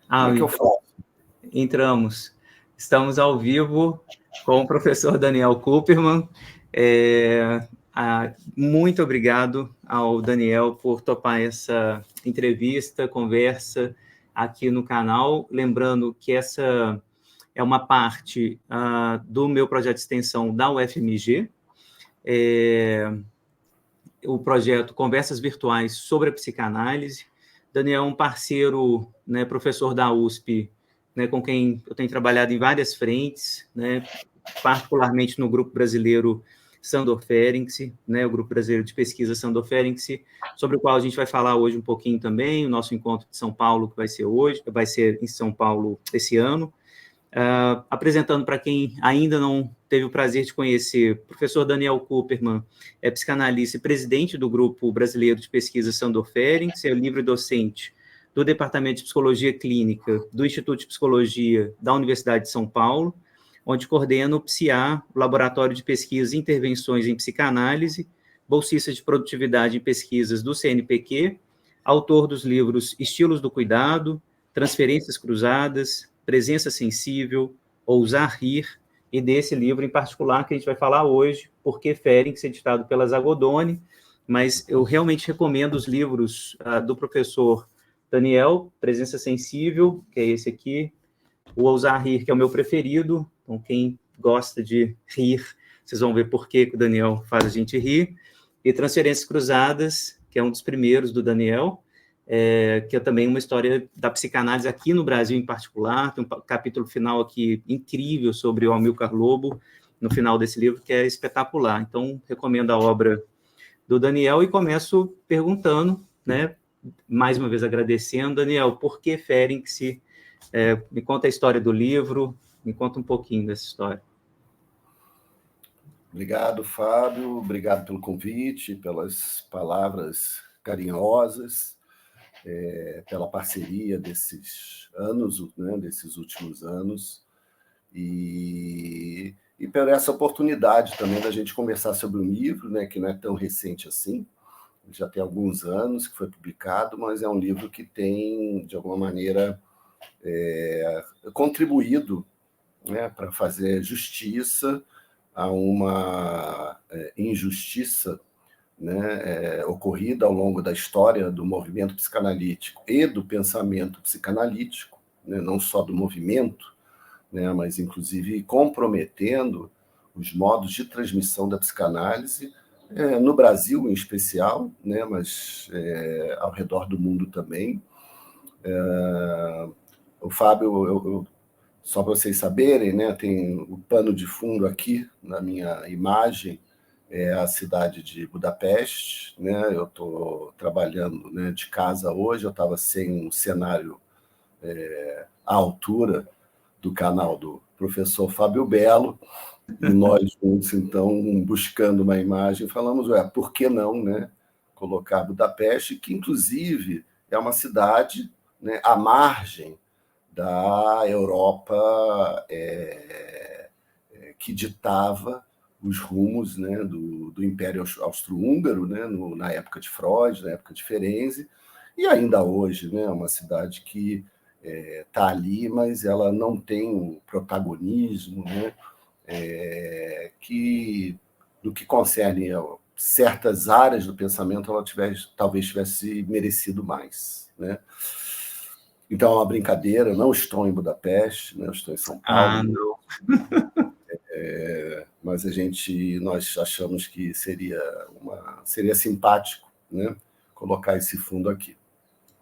Como é que eu faço? Entramos. Estamos ao vivo com o professor Daniel Kuperman. Muito obrigado ao Daniel por topar essa entrevista, conversa aqui no canal. Lembrando que essa é uma parte do meu projeto de extensão da UFMG, o projeto Conversas Virtuais sobre a Psicanálise. Daniel é um parceiro, né, professor da USP, né, com quem eu tenho trabalhado em várias frentes, né, particularmente no Grupo Brasileiro Sandor Ferenczi, né, o Grupo Brasileiro de Pesquisa Sandor Ferenczi, sobre o qual a gente vai falar hoje um pouquinho também, o nosso encontro de São Paulo, que vai ser hoje, vai ser em São Paulo esse ano. Apresentando para quem ainda não teve o prazer de conhecer, o professor Daniel Kuperman é psicanalista e presidente do Grupo Brasileiro de Pesquisa Sandor Ferenczi, é livre docente do Departamento de Psicologia Clínica do Instituto de Psicologia da Universidade de São Paulo, onde coordena o PSIA, o Laboratório de Pesquisas e Intervenções em Psicanálise, bolsista de produtividade em pesquisas do CNPq, autor dos livros Estilos do Cuidado, Transferências Cruzadas, Presença Sensível, Ousar Rir, e desse livro em particular que a gente vai falar hoje, Porque Ferenczi, editado pela Zagodoni, mas eu realmente recomendo os livros do professor Daniel, Presença Sensível, que é esse aqui, o Ousar Rir, que é o meu preferido, então quem gosta de rir, vocês vão ver por que o Daniel faz a gente rir, e Transferências Cruzadas, que é um dos primeiros do Daniel, que é também uma história da psicanálise aqui no Brasil em particular, tem um capítulo final aqui incrível sobre o Amilcar Lobo, no final desse livro, que é espetacular. Então, recomendo a obra do Daniel e começo perguntando, né, mais uma vez agradecendo, Daniel, por que Ferenczi? Me conta a história do livro, me conta um pouquinho dessa história. Obrigado, Fábio, obrigado pelo convite, pelas palavras carinhosas, pela parceria desses anos, né, desses últimos anos, e por essa oportunidade também da gente conversar sobre um livro, né, que não é tão recente assim, já tem alguns anos que foi publicado, mas é um livro que tem, de alguma maneira, contribuído, né, para fazer justiça a uma injustiça, né, ocorrida ao longo da história do movimento psicanalítico e do pensamento psicanalítico, né, não só do movimento, né, mas inclusive comprometendo os modos de transmissão da psicanálise, no Brasil em especial, né, mas ao redor do mundo também. O Fábio, só para vocês saberem, né, tem o pano de fundo aqui na minha imagem, é a cidade de Budapeste, né? Eu estou trabalhando, né, de casa hoje, eu estava sem um cenário à altura do canal do professor Fábio Belo, e nós juntos, então, buscando uma imagem, falamos, por que não, né, colocar Budapeste, que, inclusive, é uma cidade, né, à margem da Europa, que ditava os rumos, né, do Império Austro-Húngaro, né, na época de Freud, na época de Ferenczi, e ainda hoje, né, é uma cidade que está ali, mas ela não tem um protagonismo, né, que, no que concerne a certas áreas do pensamento, ela talvez tivesse merecido mais, né? Então, é uma brincadeira, eu não estou em Budapeste, né? Eu estou em São Paulo. Não. Mas nós achamos que seria simpático, né, colocar esse fundo aqui.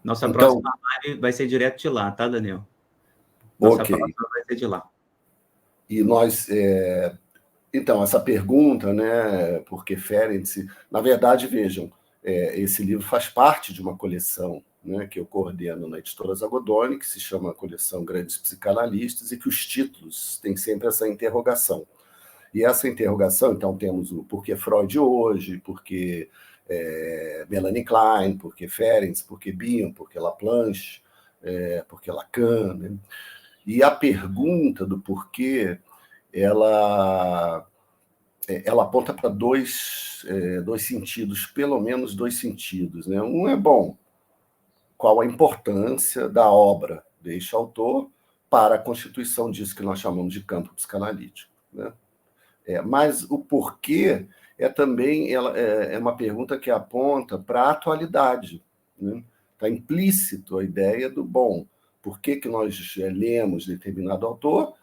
Nossa próxima live vai ser direto de lá, tá, Daniel? Nossa próxima vai ser de lá. E nós... Então, essa pergunta, né, por que Ferenczi? Na verdade, vejam, esse livro faz parte de uma coleção, né, que eu coordeno na editora Zagodoni, que se chama Coleção Grandes Psicanalistas, e que os títulos têm sempre essa interrogação. E essa interrogação, então, temos o por que Freud hoje, por que Melanie Klein, por que Ferenczi, por que Bion, por que Laplanche, por que Lacan, né? E a pergunta do porquê, ela aponta para dois sentidos, pelo menos dois sentidos, né? Um é, qual a importância da obra deste autor para a constituição disso que nós chamamos de campo psicanalítico, né? Mas o porquê também é uma pergunta que aponta para a atualidade, né? Está implícito a ideia do, por que nós lemos determinado autor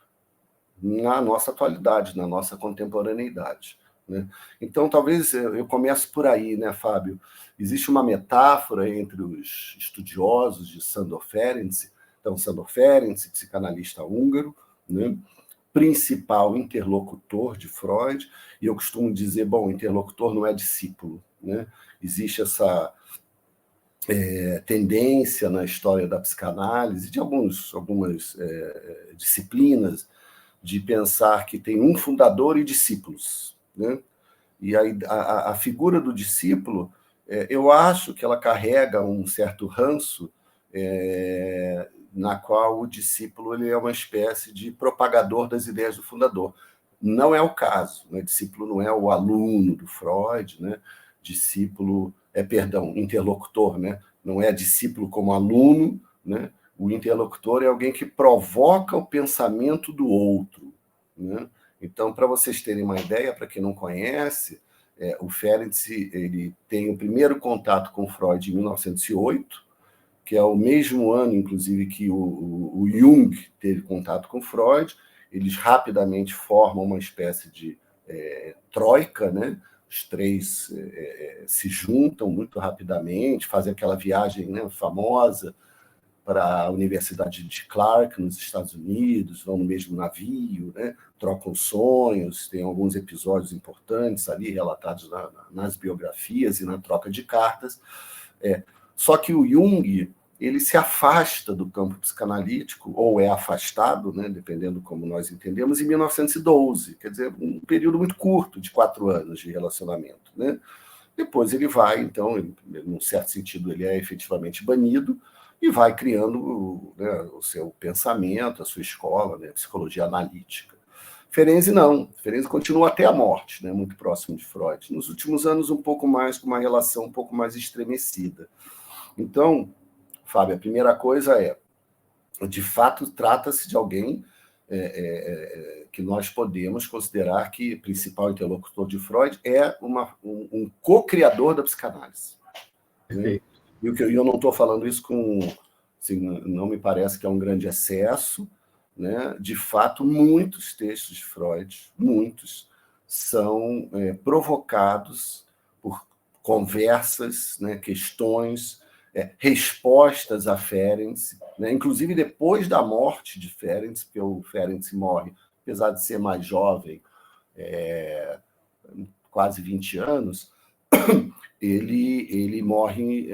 na nossa atualidade, na nossa contemporaneidade, né? Então, talvez eu comece por aí, né, Fábio? Existe uma metáfora entre os estudiosos de Sándor Ferenc. Então, Sándor Ferenc, psicanalista húngaro, né, principal interlocutor de Freud, e eu costumo dizer, interlocutor não é discípulo, né? Existe essa tendência na história da psicanálise, de algumas disciplinas, de pensar que tem um fundador e discípulos, né? E aí, a figura do discípulo, eu acho que ela carrega um certo ranço, na qual o discípulo ele é uma espécie de propagador das ideias do fundador. Não é o caso, né? Discípulo não é o aluno do Freud, né? Discípulo interlocutor, né? Não é discípulo como aluno, né? O interlocutor é alguém que provoca o pensamento do outro, né? Então, para vocês terem uma ideia, para quem não conhece, o Ferenc ele tem o primeiro contato com Freud em 1908, que é o mesmo ano, inclusive, que o Jung teve contato com Freud. Eles rapidamente formam uma espécie de troika, né? Os três se juntam muito rapidamente, fazem aquela viagem, né, famosa para a Universidade de Clark, nos Estados Unidos, vão no mesmo navio, né? Trocam sonhos, tem alguns episódios importantes ali relatados nas biografias e na troca de cartas. Só que o Jung ele se afasta do campo psicanalítico, ou é afastado, né, dependendo como nós entendemos, em 1912, quer dizer, um período muito curto, de 4 anos de relacionamento, né? Depois ele vai, então, num certo sentido, ele é efetivamente banido e vai criando, né, o seu pensamento, a sua escola, né, a psicologia analítica. Ferenczi não. Ferenczi continua até a morte, né, muito próximo de Freud. Nos últimos anos, um pouco mais, com uma relação um pouco mais estremecida. Então, Fábio, a primeira coisa de fato, trata-se de alguém que nós podemos considerar que o principal interlocutor de Freud é um co-criador da psicanálise. Né? E eu não estou falando isso com... Assim, não me parece que é um grande excesso, né? De fato, muitos textos de Freud, muitos, são provocados por conversas, né, questões, respostas a Ferenc, né? Inclusive depois da morte de Ferenc, porque o Ferenc morre, apesar de ser mais jovem, quase 20 anos, ele morre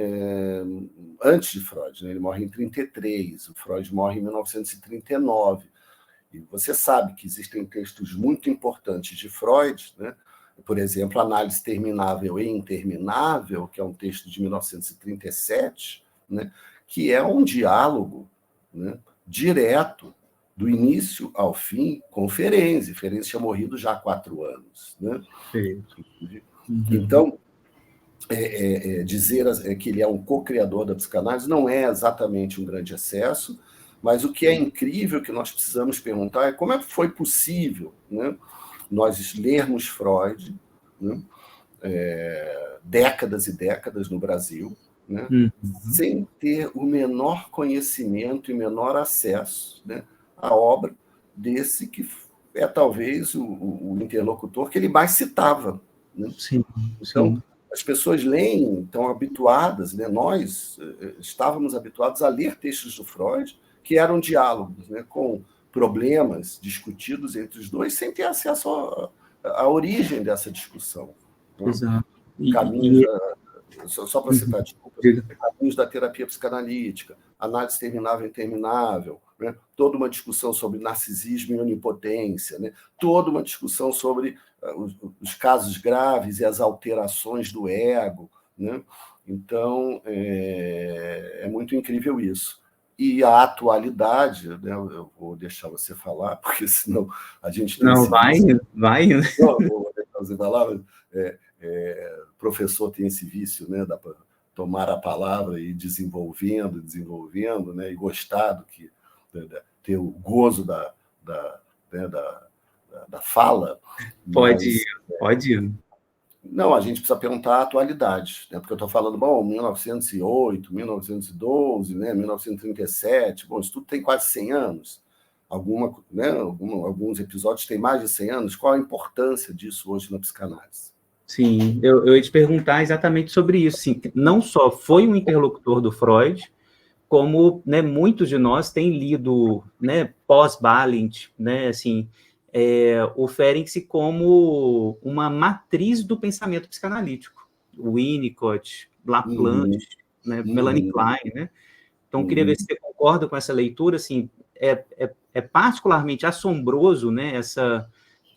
antes de Freud, né? Ele morre em 33, o Freud morre em 1939. E você sabe que existem textos muito importantes de Freud, né? Por exemplo, Análise Terminável e Interminável, que é um texto de 1937, né? Que é um diálogo, né, direto, do início ao fim, com Ferenczi. Ferenczi tinha morrido já há 4 anos. Né? Então, dizer que ele é um co-criador da psicanálise não é exatamente um grande excesso, mas o que é incrível que nós precisamos perguntar é como é que foi possível, né, nós lermos Freud, né, décadas e décadas no Brasil, né, sem ter o menor conhecimento e menor acesso, né, à obra desse que é talvez o interlocutor que ele mais citava. Né? Sim, então, sim. As pessoas leem, estão habituadas, né? Nós estávamos habituados a ler textos do Freud que eram diálogos, né, com problemas discutidos entre os dois, sem ter acesso à origem dessa discussão. Né? Exato. Caminhos só para citar, desculpa, caminhos da terapia psicanalítica, análise terminável e interminável, né? Toda uma discussão sobre narcisismo e onipotência, né? Toda uma discussão sobre os casos graves e as alterações do ego. Né? Então, é muito incrível isso. E a atualidade, né? Eu vou deixar você falar, porque senão a gente tem... Não, vai. Não, vou deixar você falar, professor tem esse vício, né, tomar a palavra e ir desenvolvendo, né, e gostar ter o gozo da fala. Pode ir. Não, a gente precisa perguntar a atualidade, né? Porque eu estou falando, 1908, 1912, né? 1937, isso tudo tem quase 100 anos. Alguns episódios têm mais de 100 anos. Qual a importância disso hoje na psicanálise? Sim, eu ia te perguntar exatamente sobre isso. Sim, não só foi um interlocutor do Freud, como, né, muitos de nós têm lido, né, pós-Balint, né, assim, o Ferenczi como uma matriz do pensamento psicanalítico. Winnicott, Laplanche, né, Melanie Klein, né? Então, queria ver se você concorda com essa leitura, assim, é particularmente assombroso, né, essa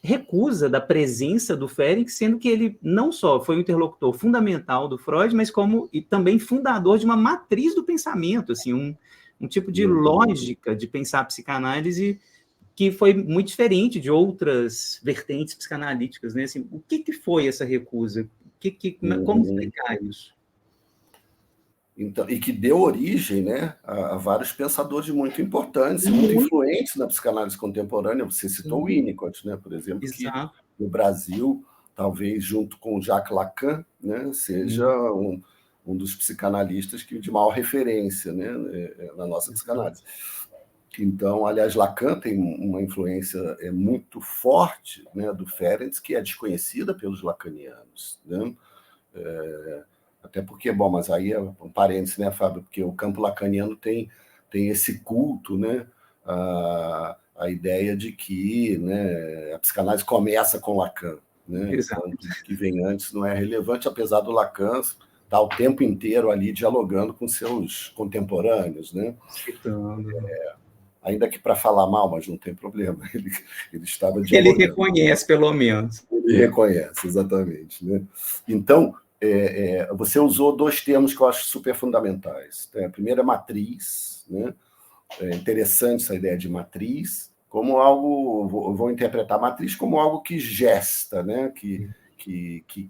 recusa da presença do Ferenczi, sendo que ele não só foi um interlocutor fundamental do Freud, mas e também fundador de uma matriz do pensamento, assim, um tipo de lógica de pensar a psicanálise que foi muito diferente de outras vertentes psicanalíticas, né? Assim, o que foi essa recusa? Como explicar isso? Então, e que deu origem, né, a vários pensadores muito importantes, muito influentes na psicanálise contemporânea. Você citou o Winnicott, né, por exemplo, Exato. que no Brasil, talvez junto com Jacques Lacan, né, seja um dos psicanalistas de maior referência, né, na nossa psicanálise. Então, aliás, Lacan tem uma influência muito forte, né, do Ferenczi, que é desconhecida pelos lacanianos, né? Até porque, mas aí é um parênteses, né, Fábio? Porque o campo lacaniano tem esse culto, né? A ideia de que, né, a psicanálise começa com Lacan, né? Então, o que vem antes não é relevante, apesar do Lacan estar o tempo inteiro ali dialogando com seus contemporâneos, né? Ainda que para falar mal, mas não tem problema. Ele estava dialogando. Ele reconhece, pelo menos. Ele reconhece, exatamente, né? Então, você usou dois termos que eu acho super fundamentais. A primeira é matriz, né? É interessante essa ideia de matriz, como algo, vou interpretar a matriz como algo que gesta, né? Que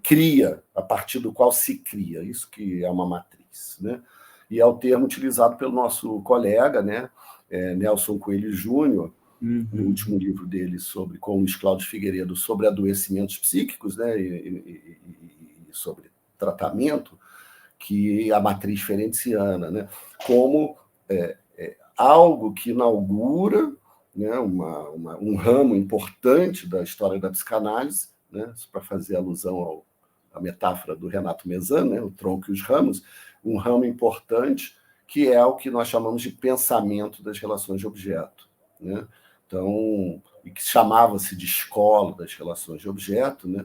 cria, a partir do qual se cria, isso que é uma matriz, né? E é o termo utilizado pelo nosso colega, né? Nelson Coelho Júnior, no último livro dele com o Luiz Cláudio Figueiredo sobre adoecimentos psíquicos, né? E sobre tratamento, que a matriz ferenciana, né, como algo que inaugura, né, um ramo importante da história da psicanálise, né, para fazer alusão à metáfora do Renato Mezan, né, o tronco e os ramos, um ramo importante que é o que nós chamamos de pensamento das relações de objeto, né? Então, e que chamava-se de escola das relações de objeto, né?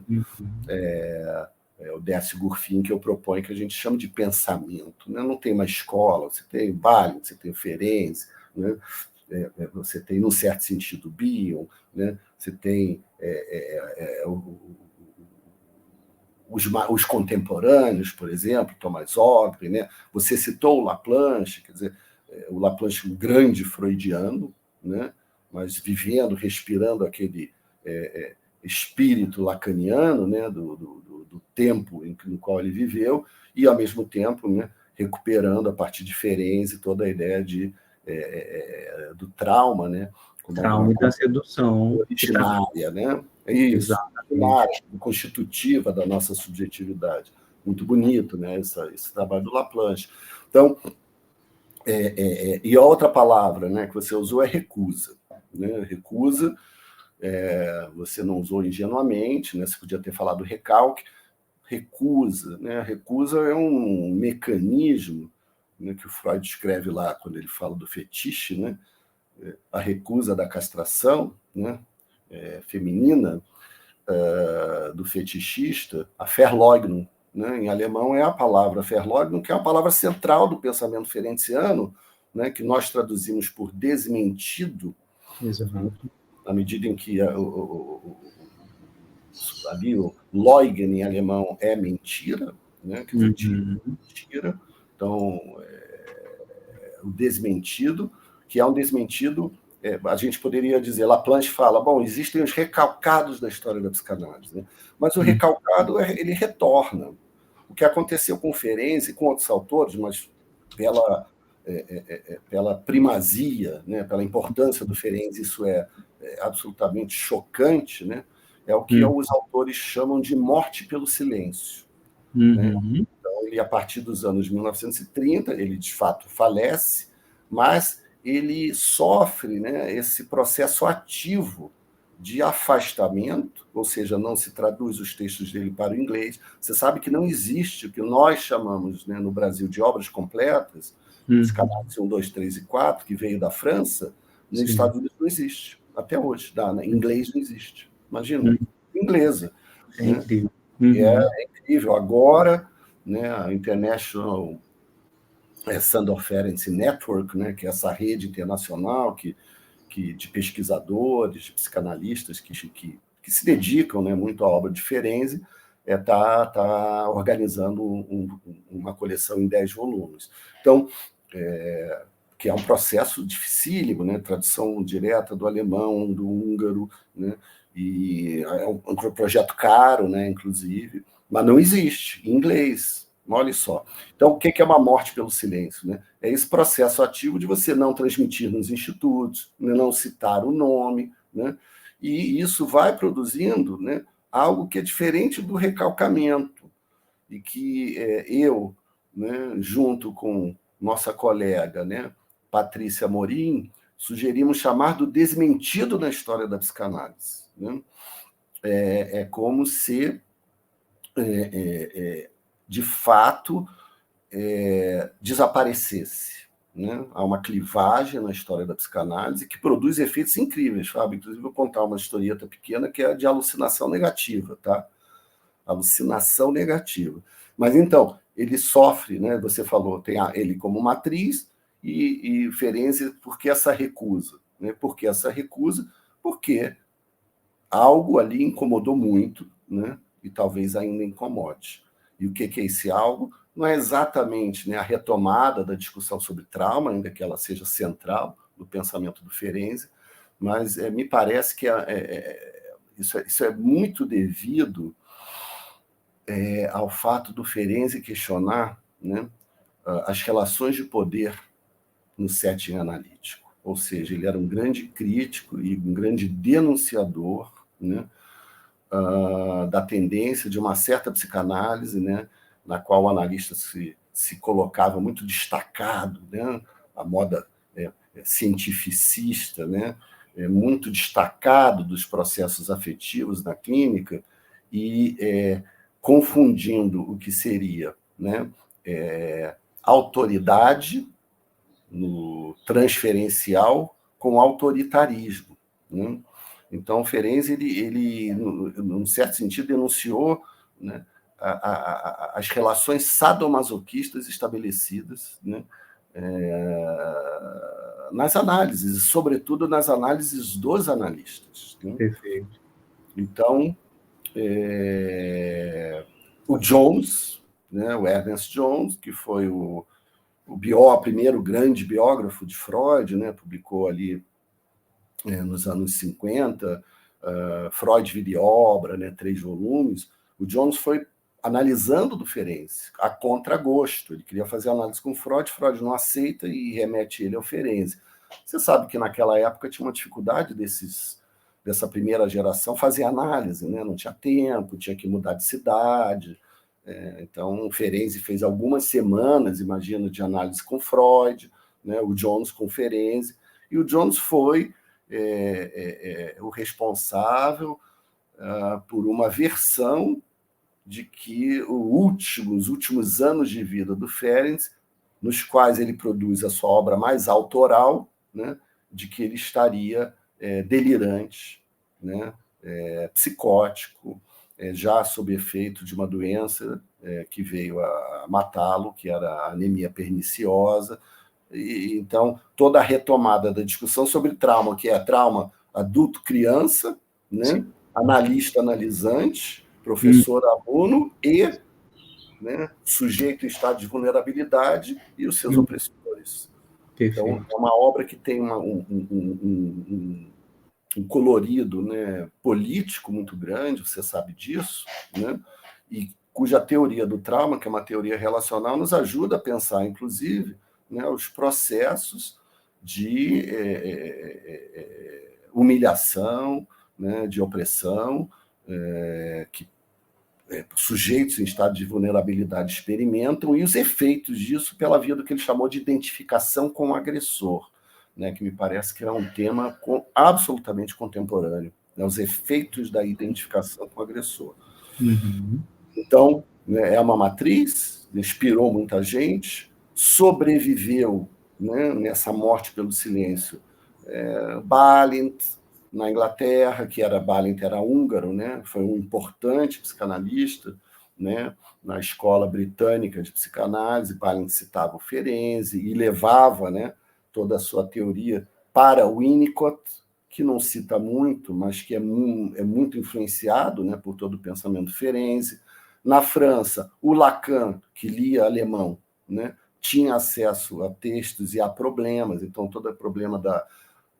O Décio Gurfin, que eu proponho, que a gente chama de pensamento, né? Não tem uma escola, você tem Balint, você tem Ferenczi, né? Você tem, num certo sentido, Bion, né? Você tem os contemporâneos, por exemplo, Thomas Ogden, né? Você citou o Laplanche, quer dizer, o Laplanche um grande freudiano, né? Mas vivendo, respirando aquele espírito lacaniano, né? do tempo no qual ele viveu, e, ao mesmo tempo, né? Recuperando, a partir de Ferenczi, toda a ideia do trauma, né? Como trauma e da sedução. Originária, né? Isso, constitutiva da nossa subjetividade. Muito bonito, né? Esse trabalho do Laplanche. Então, e a outra palavra, né, que você usou é recusa. Né? Recusa, você não usou ingenuamente, né? Você podia ter falado recalque. Recusa, né? Recusa é um mecanismo, né, que o Freud escreve lá quando ele fala do fetiche, né? A recusa da castração, né? Feminina, do fetichista, a Verleugnung, né? Em alemão é a palavra Verleugnung, que é a palavra central do pensamento ferenciano, né? Que nós traduzimos por desmentido. Exato. Na medida em que ali o Leugnen em alemão é mentira, né? Quer dizer, mentira. Então, o desmentido, que é um desmentido, a gente poderia dizer, Laplanche fala, existem os recalcados da história da psicanálise, né? Mas o recalcado, ele retorna. O que aconteceu com Ferenczi e com outros autores, mas pela pela primazia, né, pela importância do Ferenczi, isso é absolutamente chocante, né, é o que os autores chamam de morte pelo silêncio. Né? Então, ele, a partir dos anos 1930, ele de fato falece, mas ele sofre, né, esse processo ativo de afastamento, ou seja, não se traduz os textos dele para o inglês. Você sabe que não existe o que nós chamamos, né, no Brasil de obras completas, psicanálise 1, 2, 3 e 4, que veio da França, nos Estados Unidos não existe, até hoje. Em inglês não existe. Imagina, inglesa. É incrível. É incrível. Agora, né, a International Sandor Ferenczi Network, né, que é essa rede internacional de pesquisadores, de psicanalistas que se dedicam, né, muito à obra de Ferenczi, tá organizando uma coleção em 10 volumes. Então, que é um processo dificílimo, né, tradução direta do alemão, do húngaro, né, e é um projeto caro, né, inclusive, mas não existe em inglês. Olha só. Então, o que é uma morte pelo silêncio? Né? É esse processo ativo de você não transmitir nos institutos, não citar o nome, né? E isso vai produzindo, né, algo que é diferente do recalcamento, e que eu, né, junto com nossa colega, né, Patrícia Morim, sugerimos chamar do desmentido na história da psicanálise. Né? É como se de fato, desaparecesse. Né? Há uma clivagem na história da psicanálise que produz efeitos incríveis, Fábio. Inclusive, vou contar uma historieta pequena que é a de alucinação negativa. Tá? Alucinação negativa. Mas, então, ele sofre, né? Você falou, tem ele como matriz e Ferenczi, por que essa recusa? Né? Por que essa recusa? Porque algo ali incomodou muito, né? E talvez ainda incomode. E o que é esse algo? Não é exatamente, né, a retomada da discussão sobre trauma, ainda que ela seja central no pensamento do Ferenczi, mas me parece que isso é muito devido ao fato do Ferenczi questionar, né, as relações de poder no setting analítico. Ou seja, ele era um grande crítico e um grande denunciador, né, da tendência de uma certa psicanálise, né, na qual o analista se colocava muito destacado, né, a moda cientificista, né, muito destacado dos processos afetivos na clínica e confundindo o que seria, né, autoridade no transferencial com autoritarismo. Né? Então, Ferenczi, ele, num certo sentido, denunciou, né, as relações sadomasoquistas estabelecidas, né, nas análises, sobretudo nas análises dos analistas. Né? Perfeito. Então, o Jones, né, o Ernest Jones, que foi o primeiro grande biógrafo de Freud, né, publicou ali nos anos 50, Freud, Vida e Obra, né, 3 volumes. O Jones foi analisando do Ferenczi, a contragosto. Ele queria fazer análise com Freud não aceita e remete ele ao Ferenczi. Você sabe que naquela época tinha uma dificuldade dessa primeira geração fazer análise, né? Não tinha tempo, tinha que mudar de cidade. Então, o Ferenczi fez algumas semanas, imagino, de análise com Freud, né? O Jones com Ferenczi, e o Jones foi o responsável por uma versão de que os últimos anos de vida do Ferenczi, nos quais ele produz a sua obra mais autoral, né, de que ele estaria delirante, né, psicótico, já sob efeito de uma doença que veio a matá-lo, que era a anemia perniciosa. E, então, toda a retomada da discussão sobre trauma, que é trauma adulto-criança, né, analista-analisante, professor-aluno e, né, sujeito em estado de vulnerabilidade e os seus opressores. Perfeito. Então, é uma obra que tem um colorido, né, político muito grande, você sabe disso, né, e cuja teoria do trauma, que é uma teoria relacional, nos ajuda a pensar, inclusive, né, os processos de humilhação, né, de opressão, que sujeitos em estado de vulnerabilidade experimentam, e os efeitos disso pela via do que ele chamou de identificação com o agressor, né, que me parece que é um tema absolutamente contemporâneo, né, os efeitos da identificação com o agressor. Uhum. Então, né, é uma matriz, inspirou muita gente, sobreviveu, né, nessa morte pelo silêncio. Balint, na Inglaterra, Balint era húngaro, né, foi um importante psicanalista, né, na escola britânica de psicanálise. Balint citava o Ferenczi e levava, né, toda a sua teoria para o Winnicott, que não cita muito, mas que é muito influenciado, né, por todo o pensamento Ferenczi. Na França, o Lacan, que lia alemão, né, tinha acesso a textos e a problemas, então todo o problema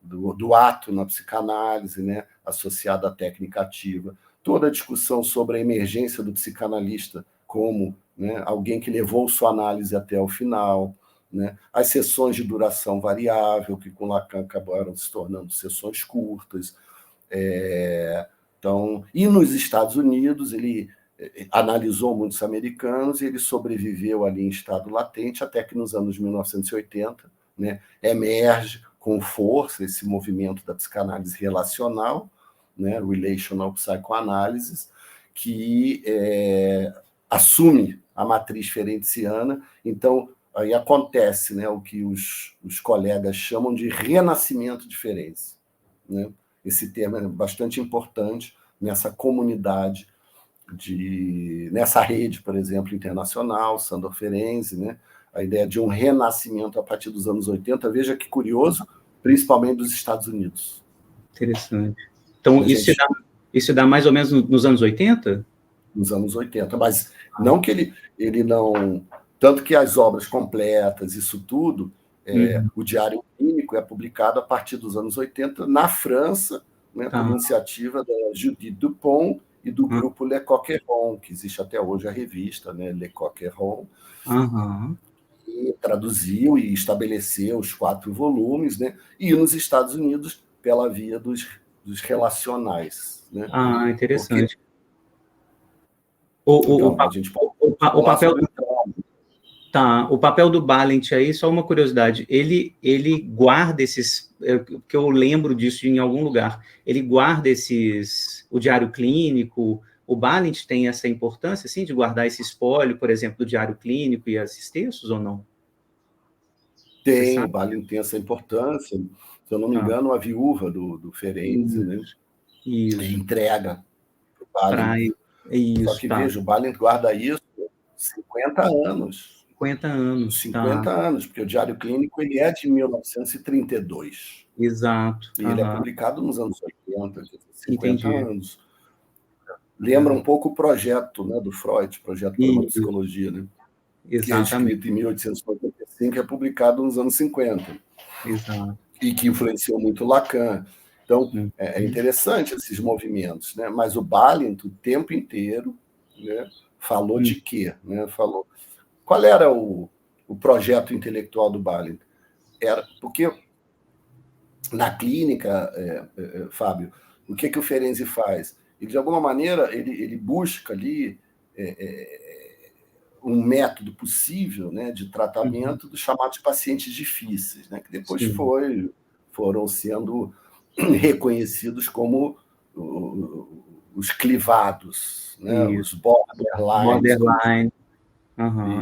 do ato na psicanálise, né, associado à técnica ativa, toda a discussão sobre a emergência do psicanalista como, né, alguém que levou sua análise até o final, né, as sessões de duração variável, que com Lacan acabaram se tornando sessões curtas. Então, e nos Estados Unidos, ele analisou muitos americanos e ele sobreviveu ali em estado latente até que nos anos 1980, né, emerge com força esse movimento da psicanálise relacional, né, Relational Psychoanalysis, que assume a matriz ferenciana. Então, aí acontece, né, o que os colegas chamam de renascimento de Ferenczi, né? Esse termo é bastante importante nessa comunidade, nessa rede, por exemplo, internacional, Sandor Ferenczi, né? A ideia de um renascimento a partir dos anos 80, veja que curioso, principalmente dos Estados Unidos. Interessante. Então, isso dá mais ou menos nos anos 80? Nos anos 80, mas não que ele não... Tanto que as obras completas, isso tudo, o Diário Clínico é publicado a partir dos anos 80 na França, né, por iniciativa da Judith Dupont e do grupo Le Coq-Héron, que existe até hoje a revista, né, Le Coq-Héron, que traduziu e estabeleceu os 4 volumes, né, e nos Estados Unidos pela via dos relacionais. Né? Interessante. Porque... Então, a gente pode falar sobre o trauma. Tá, o papel do Balint aí, só uma curiosidade, ele guarda esses, que eu lembro disso em algum lugar, ele guarda o diário clínico, o Balint tem essa importância, assim, de guardar esse espólio, por exemplo, do diário clínico e esses textos, ou não? Tem, o Balint tem essa importância, se eu não me engano, a viúva do Ferenczi, né, entrega para o Balint. Só que, veja, o Balint guarda isso 50 anos. 50 anos. 50 anos, porque o Diário Clínico ele é de 1932. Exato. E ele é publicado nos anos 80, 50 Entendi. anos. Lembra um pouco o projeto, né, do Freud, projeto para uma psicologia, né? Exatamente. Que é escrito em 1895 e é publicado nos anos 50. Exato. E que influenciou muito Lacan. Então, é interessante esses movimentos, né? Mas o Balint, o tempo inteiro, né, falou de quê? Né? Falou... Qual era o projeto intelectual do Balint? Porque na clínica, Fábio, o que o Ferenczi faz? Ele, de alguma maneira, ele busca ali um método possível, né, de tratamento dos chamados pacientes difíceis, né, que depois foram sendo reconhecidos como os clivados, né, os borderlines.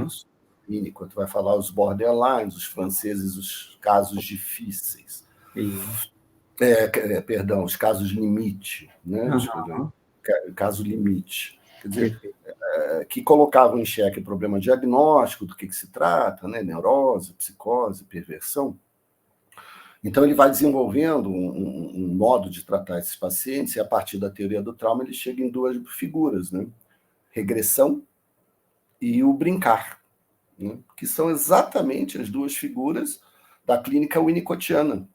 Isso. Enquanto vai falar os borderlines, os franceses, os casos difíceis. Perdão, os casos limite, né? Caso limite. Quer dizer, que colocavam em xeque o problema diagnóstico, do que se trata, né? Neurose, psicose, perversão. Então, ele vai desenvolvendo um modo de tratar esses pacientes, e a partir da teoria do trauma, ele chega em 2 figuras, né? Regressão e o brincar, né? Que são exatamente as 2 figuras da clínica winnicottiana,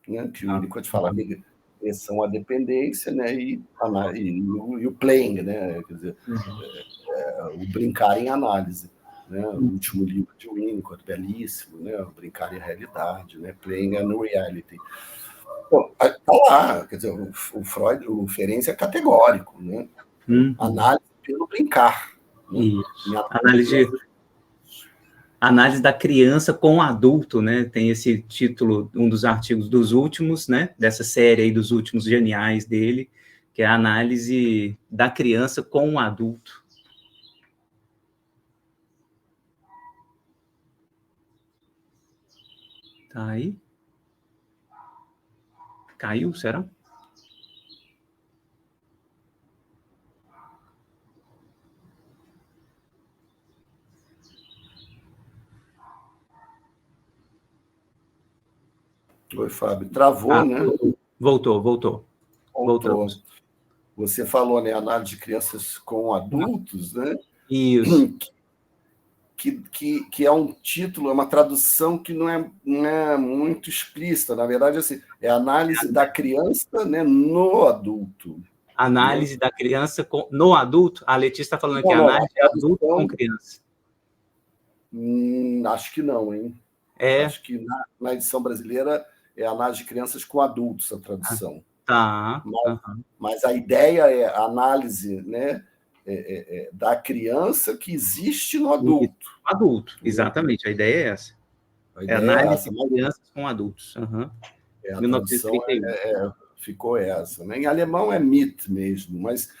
né? Que o Winnicott fala regressão à dependência, né? e o playing, né? Quer dizer, o brincar em análise. né? O último livro de Winnicott, belíssimo, né? Brincar em Realidade, né? Playing a Reality. Bom, tá lá, quer dizer, o Freud, o Ferenczi é categórico, né? Análise pelo brincar. Né? Análise da criança com o adulto, né? Tem esse título, um dos artigos dos últimos, né? Dessa série aí dos últimos geniais dele, que é a análise da criança com o adulto. Tá aí? Caiu, será? Oi, Fábio. Travou, né? Voltou. Você falou, né? Análise de crianças com adultos, né? Isso. Que é um título, é uma tradução que não é muito explícita. Na verdade, assim, é a análise da criança, né, no adulto. Análise da criança no adulto? A Letícia está falando aqui, análise de adulto com criança. Acho que não, hein? Acho que na edição brasileira é análise de crianças com adultos, a tradução. Tá. Mas a ideia é a análise, né, da criança que existe no adulto. Adulto, exatamente. A ideia é essa. É análise de crianças com adultos. A tradução ficou essa. Né? Em alemão é mit mesmo, mas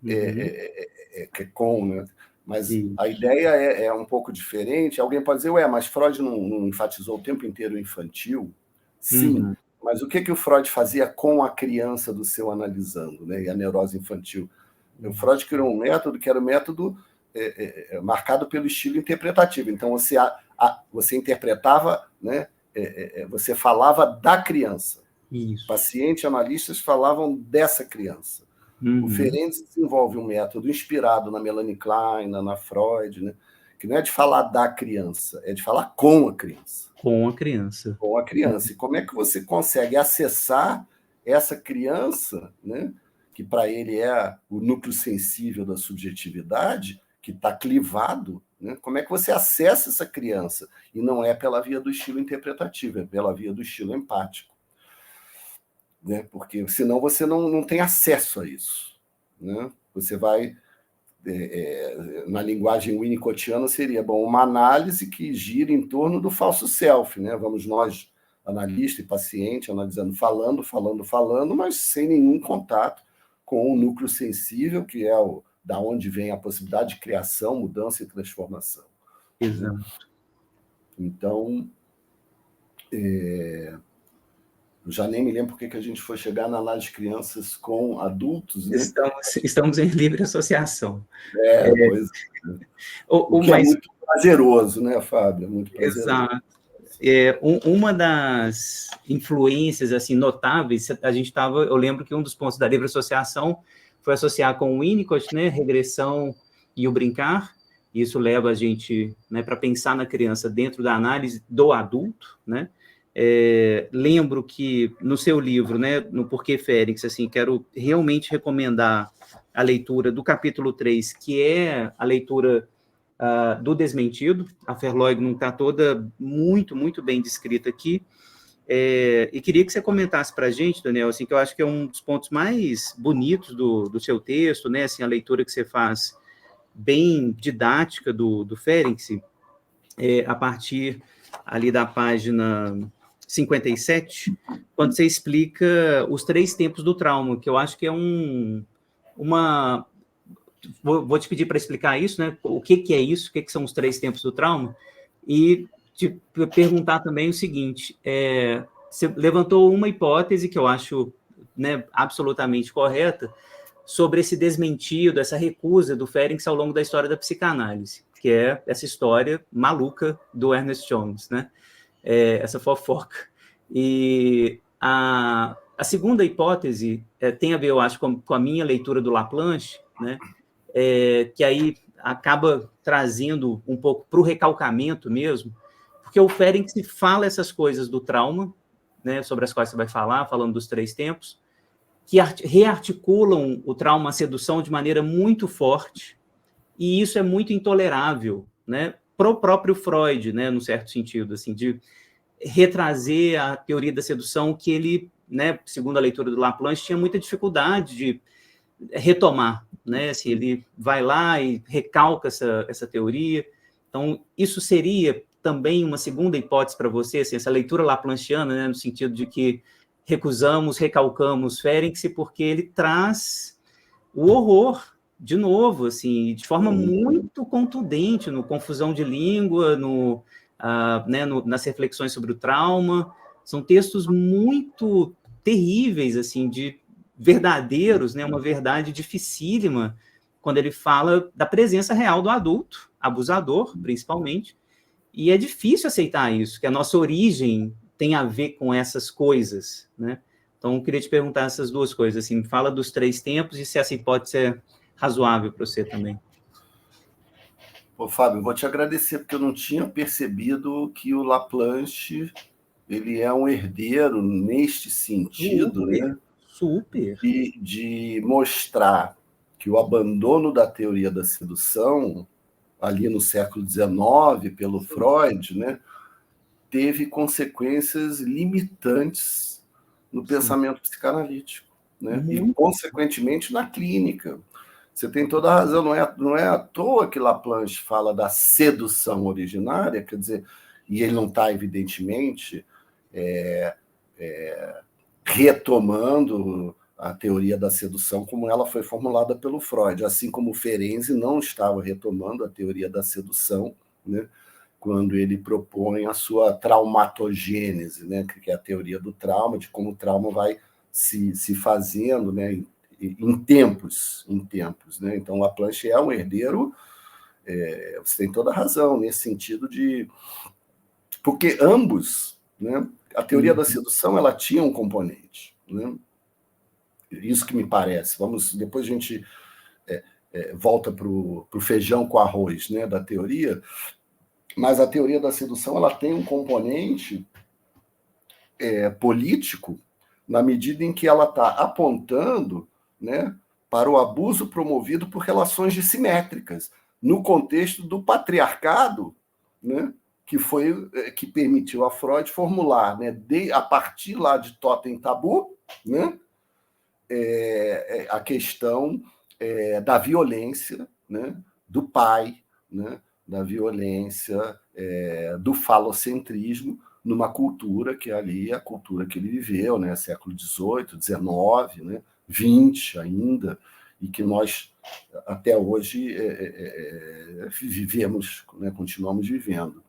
é com, né? Mas a ideia é um pouco diferente. Alguém pode dizer, mas Freud não enfatizou o tempo inteiro o infantil? Sim, mas o que o Freud fazia com a criança do seu analisando, né? E a neurose infantil? O Freud criou um método que era o método marcado pelo estilo interpretativo. Então, você interpretava, né? Você falava da criança. Isso. Pacientes e analistas falavam dessa criança. O Ferenczi desenvolve um método inspirado na Melanie Klein, na Freud, né? Que não é de falar da criança, é de falar com a criança. Com a criança. Com a criança. E como é que você consegue acessar essa criança, né? Que para ele é o núcleo sensível da subjetividade, que está clivado, né? Como é que você acessa essa criança? E não é pela via do estilo interpretativo, é pela via do estilo empático. Né? Porque senão você não tem acesso a isso. Né? Você vai... na linguagem winnicottiana seria uma análise que gira em torno do falso self. Né? Vamos nós, analista e paciente, analisando, falando, mas sem nenhum contato com o núcleo sensível, que é da onde vem a possibilidade de criação, mudança e transformação. Exato. Então, eu já nem me lembro porque que a gente foi chegar na análise de crianças com adultos. Né? Estamos em livre associação. Pois é. É muito prazeroso, né, Fábio? É muito prazeroso. Exato. Uma das influências assim notáveis, eu lembro que um dos pontos da livre associação foi associar com o Winnicott, né, regressão e o brincar. Isso leva a gente, né, para pensar na criança dentro da análise do adulto, né? Lembro que no seu livro, né, no Porquê Ferenczi, assim, quero realmente recomendar a leitura do capítulo 3, que é a leitura do Desmentido. A Verleugnung está toda muito, muito bem descrita aqui. E queria que você comentasse para a gente, Daniel, assim, que eu acho que é um dos pontos mais bonitos do seu texto, né, assim, a leitura que você faz bem didática do Ferenczi, a partir ali da página 57, quando você explica os 3 tempos do trauma, que eu acho que é Vou te pedir para explicar isso, né? O que é isso? O que são os 3 tempos do trauma? E te perguntar também o seguinte, você levantou uma hipótese que eu acho, né, absolutamente correta, sobre esse desmentido, essa recusa do Ferenczi ao longo da história da psicanálise, que é essa história maluca do Ernest Jones, né? Essa fofoca. E a segunda hipótese tem a ver, eu acho, com a minha leitura do Laplanche, né? Que aí acaba trazendo um pouco para o recalcamento mesmo, porque o Ferenczi fala essas coisas do trauma, né, sobre as quais você vai falar, falando dos 3 tempos, que rearticulam o trauma, a sedução, de maneira muito forte, e isso é muito intolerável né, para o próprio Freud, né, num certo sentido, assim, de retrazer a teoria da sedução que ele, né, segundo a leitura do Laplanche, tinha muita dificuldade de retomar, né? Assim, ele vai lá e recalca essa teoria. Então, isso seria também uma segunda hipótese para você, assim, essa leitura laplanchiana, né, no sentido de que recusamos, recalcamos Ferenczi, porque ele traz o horror, de novo, assim, de forma muito contundente, no Confusão de Língua, né, nas reflexões sobre o trauma. São textos muito terríveis, assim, de verdadeiros, né, uma verdade dificílima, quando ele fala da presença real do adulto, abusador, principalmente, e é difícil aceitar isso, que a nossa origem tem a ver com essas coisas, né? Então, eu queria te perguntar essas duas coisas, assim, fala dos 3 tempos e se essa hipótese é razoável para você também. Pô, Fábio, vou te agradecer, porque eu não tinha percebido que o Laplanche ele é um herdeiro neste sentido, Super, né? super. De mostrar que o abandono da teoria da sedução, ali no século XIX, pelo Freud, né, teve consequências limitantes no pensamento psicanalítico, né? E, consequentemente, na clínica. Você tem toda a razão, não é à toa que Laplanche fala da sedução originária, quer dizer, e ele não está, evidentemente, retomando a teoria da sedução como ela foi formulada pelo Freud, assim como o Ferenczi não estava retomando a teoria da sedução, né, quando ele propõe a sua traumatogênese, né, que é a teoria do trauma, de como o trauma vai se fazendo, né, em tempos. Né? Então, Laplanche é um herdeiro, você tem toda a razão, nesse sentido de... Porque ambos, né, a teoria da sedução, ela tinha um componente, né? Isso que me parece. Depois a gente volta para o feijão com arroz, né, da teoria, mas a teoria da sedução ela tem um componente político, na medida em que ela está apontando, né, para o abuso promovido por relações dissimétricas, no contexto do patriarcado, né, que permitiu a Freud formular, né, a partir lá de Totem Tabu, né, a questão da violência, né, do pai, né, da violência, do falocentrismo, numa cultura que ali é a cultura que ele viveu, né, século XVIII, XIX, né, XX ainda, e que nós até hoje vivemos, né, continuamos vivendo.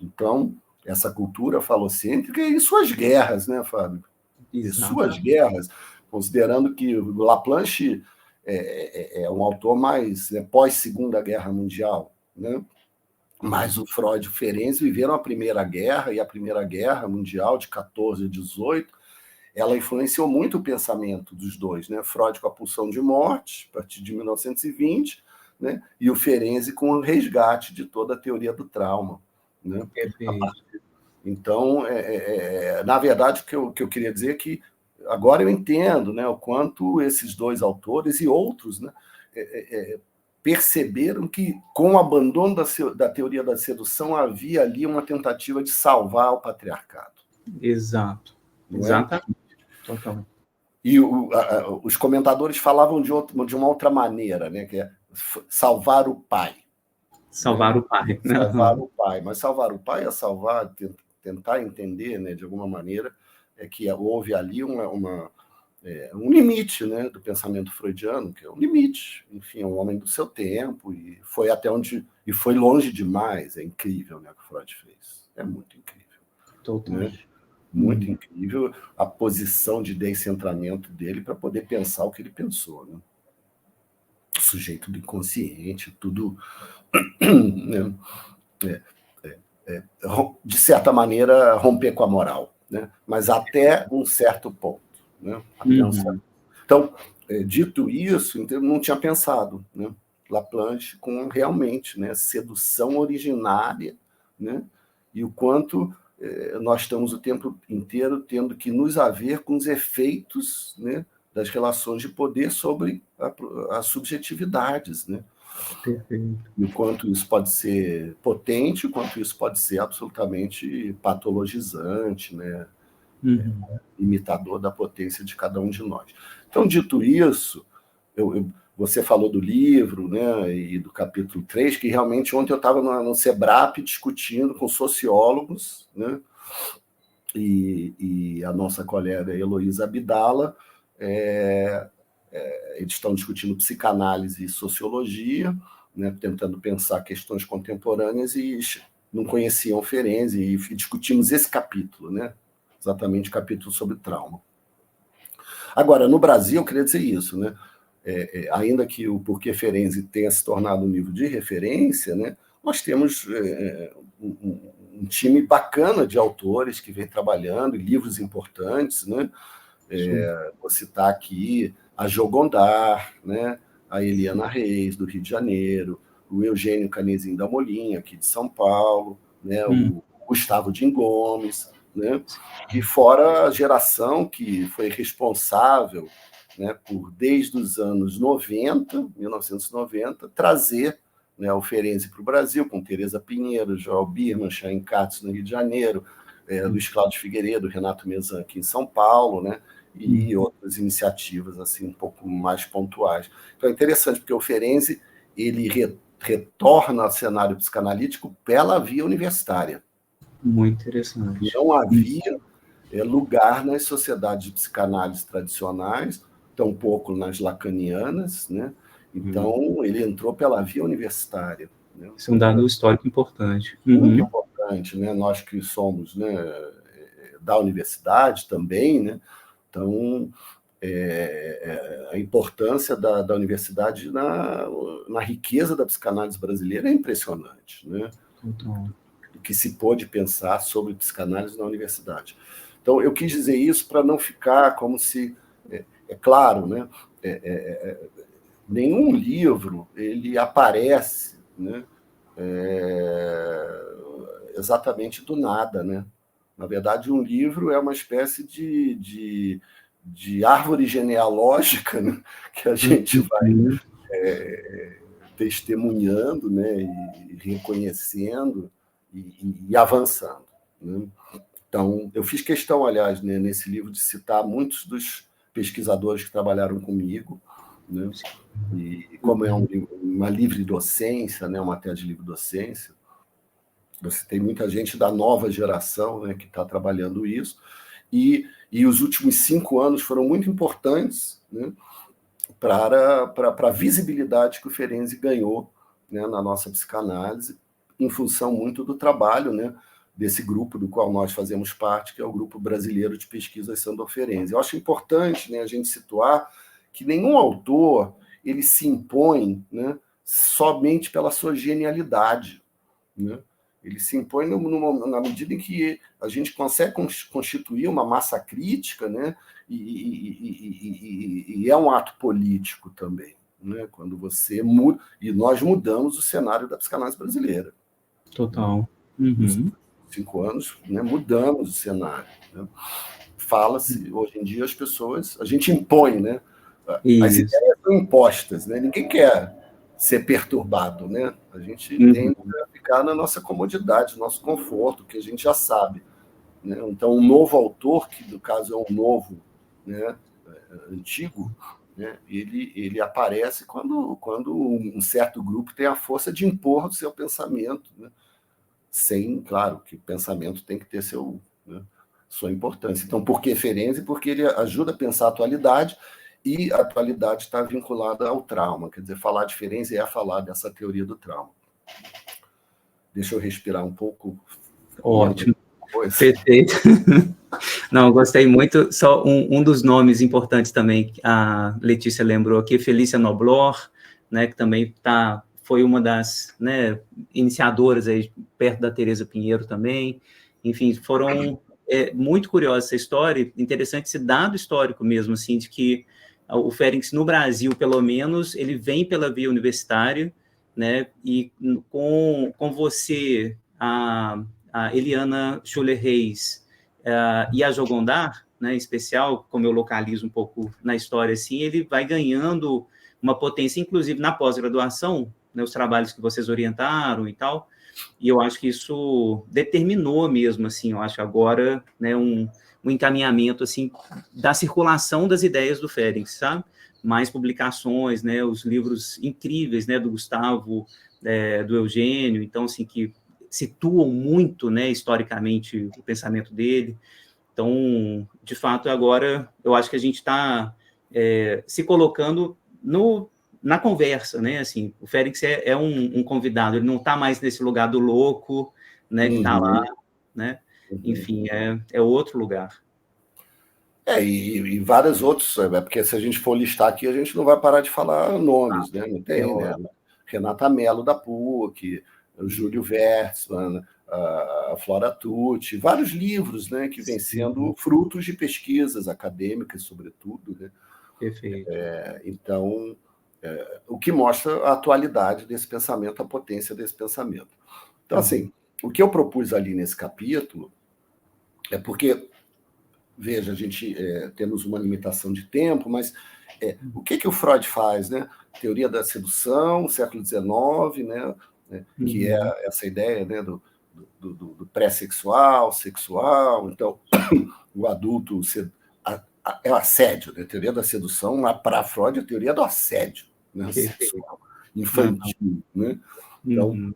Então, essa cultura falocêntrica e suas guerras, né, Fábio? E suas guerras, considerando que o Laplanche é um autor mais, né, pós-Segunda Guerra Mundial, né? Mas o Freud e o Ferenczi viveram a Primeira Guerra, e a Primeira Guerra Mundial, de 14 a 18, ela influenciou muito o pensamento dos dois, né? Freud com a pulsão de morte, a partir de 1920, né? E o Ferenczi com o resgate de toda a teoria do trauma, né? Então, na verdade, o que eu queria dizer é que agora eu entendo, né, o quanto esses dois autores e outros, né, perceberam que, com o abandono da teoria da sedução, havia ali uma tentativa de salvar o patriarcado. Exato. Exatamente. Totalmente. E os comentadores falavam de uma outra maneira, né, que é salvar o pai. Salvar o pai. Salvar o pai. Mas salvar o pai é tentar entender, né, de alguma maneira, que houve ali um limite, né, do pensamento freudiano, que é um limite, enfim, é um homem do seu tempo, e foi até onde... E foi longe demais, é incrível, né, o que Freud fez. É muito incrível. Totalmente. Né? Muito incrível a posição de descentramento dele para poder pensar o que ele pensou, né? O sujeito do inconsciente, tudo... né? De certa maneira, romper com a moral, né? Mas até um certo ponto. Né? Então, dito isso, então, não tinha pensado, né? Laplanche com realmente, né, sedução originária, né? E o quanto nós estamos o tempo inteiro tendo que nos haver com os efeitos, né, das relações de poder sobre as subjetividades, né? Perfeito. E o quanto isso pode ser potente, o quanto isso pode ser absolutamente patologizante, né? Imitador da potência de cada um de nós. Então, dito isso, você falou do livro, né, e do capítulo 3, que realmente ontem eu estava no SEBRAP discutindo com sociólogos, né, e a nossa colega Heloísa Abdala, eles estão discutindo psicanálise e sociologia, né, tentando pensar questões contemporâneas, e não conheciam Ferenczi, e discutimos esse capítulo, né, exatamente o capítulo sobre trauma. Agora, no Brasil, eu queria dizer isso, né? Ainda que o Porquê Ferenczi tenha se tornado um livro de referência, né, nós temos um time bacana de autores que vem trabalhando, livros importantes, né? Vou citar aqui a Jo Gondar, né, a Eliana Reis, do Rio de Janeiro, o Eugênio Canezinho da Molinha, aqui de São Paulo, né, o Gustavo Ding Gomes, né, e fora a geração que foi responsável, né, por, desde os anos 90, 1990, trazer, né, o Ferenczi para o Brasil, com Tereza Pinheiro, Joel Birman, Chaim Katz no Rio de Janeiro, Luiz Cláudio Figueiredo, Renato Mezan aqui em São Paulo, né, e outras iniciativas assim um pouco mais pontuais. Então é interessante, porque o Ferenczi ele retorna ao cenário psicanalítico pela via universitária. Muito interessante. Não havia lugar nas sociedades de psicanálise tradicionais, tampouco nas lacanianas, né? Então, ele entrou pela via universitária. Né? Isso é um dado histórico importante. Muito importante, né? Nós que somos, né, da universidade também, né? Então, a importância da universidade na riqueza da psicanálise brasileira é impressionante, né? O que se pôde pensar sobre psicanálise na universidade. Então, eu quis dizer isso para não ficar como se... É claro, né? Nenhum livro ele aparece, né, exatamente do nada, né? Na verdade, um livro é uma espécie de árvore genealógica, né, que a gente vai testemunhando, né, e reconhecendo e avançando. Né? Então, eu fiz questão, aliás, né, nesse livro, de citar muitos dos pesquisadores que trabalharam comigo, né? E como é uma livre docência, né, uma matéria de livre docência, você tem muita gente da nova geração, né, que está trabalhando isso, e os últimos 5 anos foram muito importantes, né, para a visibilidade que o Ferenczi ganhou, né, na nossa psicanálise, em função muito do trabalho, né, desse grupo do qual nós fazemos parte, que é o Grupo Brasileiro de Pesquisa Sándor Ferenczi. Eu acho importante, né, a gente situar que nenhum autor ele se impõe, né, somente pela sua genialidade, né? Ele se impõe na medida em que a gente consegue constituir uma massa crítica, né, e é um ato político também, né, quando você muda, e nós mudamos o cenário da psicanálise brasileira. Total. 5 anos, né, mudamos o cenário. Né? Fala-se, hoje em dia, as pessoas... A gente impõe, né? As ideias são impostas, né? Ninguém quer ser perturbado, né? A gente tende a ficar na nossa comodidade, no nosso conforto, que a gente já sabe. Né? Então, um novo autor, que no caso é um novo, né, antigo, né, ele aparece quando um certo grupo tem a força de impor o seu pensamento, né? Sem, claro, que o pensamento tem que ter sua importância. Então, por que Ferenczi? Porque ele ajuda a pensar a atualidade, e a atualidade está vinculada ao trauma. Quer dizer, falar de Ferenczi é falar dessa teoria do trauma. Deixa eu respirar um pouco. Ótimo. Perfeito. Não, gostei muito. Só um dos nomes importantes também, a Letícia lembrou aqui, Felícia Noblor, né, que também foi uma das, né, iniciadoras aí, perto da Tereza Pinheiro também. Enfim, foram muito curiosa essa história, interessante esse dado histórico mesmo, assim, de que o Ferenczi, no Brasil, pelo menos, ele vem pela via universitária, né, e com você, a Eliana Schuller Reis e a Jo Gondar, né, em especial, como eu localizo um pouco na história, assim, ele vai ganhando uma potência, inclusive na pós-graduação, né, os trabalhos que vocês orientaram e tal, e eu acho que isso determinou mesmo, assim, eu acho agora, né, um encaminhamento, assim, da circulação das ideias do Ferenc, sabe? Mais publicações, né, os livros incríveis, né, do Gustavo, do Eugênio, então, assim, que situam muito, né, historicamente, o pensamento dele. Então, de fato, agora, eu acho que a gente está se colocando na conversa, né, assim, o Félix é um convidado, ele não está mais nesse lugar do louco, né, que está lá, né, enfim, é outro lugar. E vários outros, porque se a gente for listar aqui, a gente não vai parar de falar nomes, né? Não tem, né? Renata Mello, da PUC, o Júlio Wertzmann, a Flora Tucci, vários livros, né, que vêm sendo frutos de pesquisas acadêmicas, sobretudo, né? Perfeito. Então, o que mostra a atualidade desse pensamento, a potência desse pensamento. Então, assim, o que eu propus ali nesse capítulo é porque, veja, a gente temos uma limitação de tempo, mas o que o Freud faz, né? Teoria da sedução, século XIX, né? Que é essa ideia, né, do pré-sexual, sexual. Então, o adulto é o assédio, né? Teoria da sedução, para Freud, a teoria do assédio, né? Sexual, infantil, né? Então,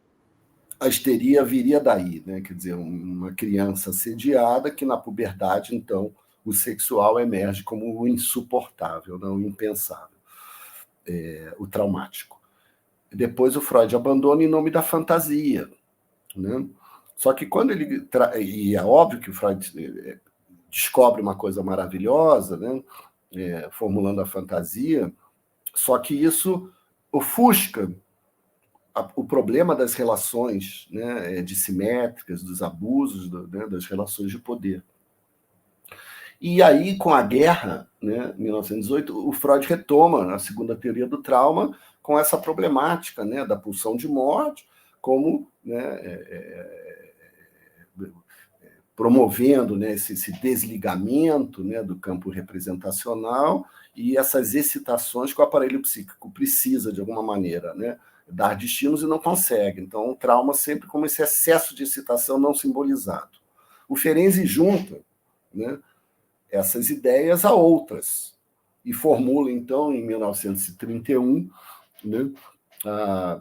a histeria viria daí, né? Quer dizer, uma criança assediada que na puberdade, então, o sexual emerge como o insuportável, não o impensável, o traumático. Depois o Freud abandona em nome da fantasia, né? Só que quando ele... E é óbvio que o Freud descobre uma coisa maravilhosa, né? Formulando a fantasia, só que isso ofusca o problema das relações, né, dissimétricas, dos abusos, né, das relações de poder. E aí, com a guerra, né, em 1918, o Freud retoma a segunda teoria do trauma com essa problemática, né, da pulsão de morte, como, né, promovendo, né, esse desligamento, né, do campo representacional e essas excitações que o aparelho psíquico precisa, de alguma maneira, né, dar destinos e não consegue. Então, o trauma sempre como esse excesso de excitação não simbolizado. O Ferenczi junta, né, essas ideias a outras e formula, então, em 1931, né,